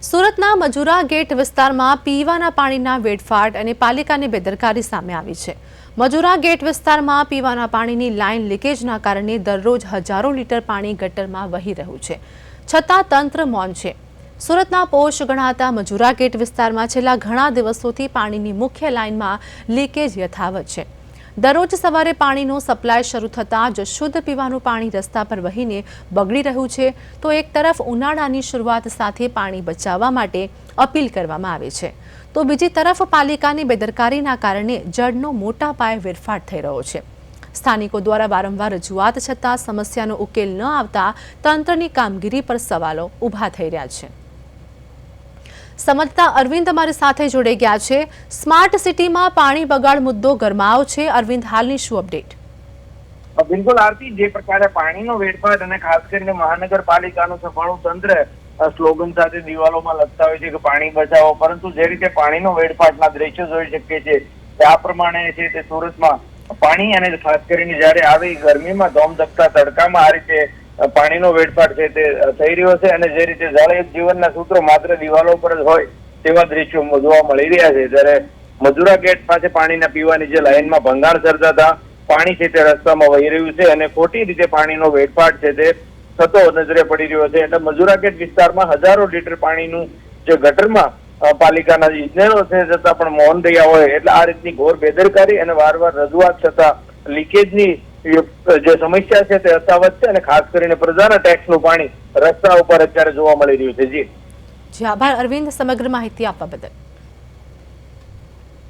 સુરતના મજુરા ગેટ વિસ્તારમાં પીવાના પાણીના વેડફાટ અને પાલિકાની બેદરકારી સામે આવી છે। મજુરા ગેટ વિસ્તારમાં પીવાના પાણીની લાઇન લીકેજના કારણે દરરોજ હજારો લીટર પાણી ગટરમાં વહી રહ્યું છે, છતાં તંત્ર મૌન છે। સુરતના પોશ ગણાતા મજુરા ગેટ વિસ્તારમાં છેલ્લા ઘણા દિવસોથી પાણીની મુખ્ય લાઇનમાં લીકેજ યથાવત છે। દરરોજ સવારે પાણીનો સપ્લાય શરૂ થતાં જ શુદ્ધ પીવાનું પાણી રસ્તા પર વહીને બગડી રહ્યું છે, તો એક તરફ ઉનાળાની શરૂઆત સાથે પાણી બચાવવા માટે અપીલ કરવામાં આવે છે, તો બીજી તરફ પાલિકાની બેદરકારીના કારણે જળનો મોટા પાયે વેડફાટ થઈ રહ્યો છે। સ્થાનિકો દ્વારા વારંવાર રજૂઆત છતાં સમસ્યાનો ઉકેલ ન આવતા તંત્રની કામગીરી પર સવાલો ઊભા થઈ રહ્યા છે। સમજતા અરવિંદ અમારી સાથે જોડાઈ ગયા છે। સ્માર્ટ સિટીમાં પાણી બગાડ મુદ્દો ગરમાવો છે। અરવિંદ, હાલની શું અપડેટ? બિલકુલ આરતી, જે પ્રકારે પાણીનો વેડફાટ અને ખાસ કરીને મહાનગરપાલિકાનું સફાળું તંત્ર સ્લોગન સાથે દિવાલોમાં લખતા હોય છે કે પાણી બચાવો, પરંતુ જે રીતે પાણીનો વેડફાટના દ્રશ્યો જોઈ શકીએ છીએ આ પ્રમાણે છે તે સુરતમાં પાણી અને ખાસ કરીને જયારે આવી ગરમીમાં ધોમધખતા તડકામાં આ રીતે પાણીનો વેડફાટ છે તે થઈ રહ્યો છે અને જે રીતે જળ એક જીવનના સૂત્રો માત્ર દિવાલો પર જ હોય તેવા દ્રશ્યો જોવા મળી રહ્યા છે। ત્યારે મજુરા ગેટ પાસે પાણીના પીવાની જે લાઇનમાં ભંગાણ સર્જાતા પાણી છે તે રસ્તામાં વહી રહ્યું છે અને ખોટી રીતે પાણીનો વેડફાટ છે તે થતો નજરે પડી રહ્યો છે। એટલે મજુરા ગેટ વિસ્તારમાં હજારો લીટર પાણીનું જે ગટરમાં પાલિકાના ઇજનેરો છે છતાં પણ મૌન રહ્યા હોય, એટલે આ રીતની ઘોર બેદરકારી અને વારંવાર રજૂઆત છતાં લીકેજની જે સમસ્યા છે તે યથાવત છે અને ખાસ કરીને પ્રજાના ટેક્સનું પાણી રસ્તા ઉપર અત્યારે જોવા મળી રહ્યું છે। જી આભાર અરવિંદ, સમગ્ર માહિતી આપવા બદલ।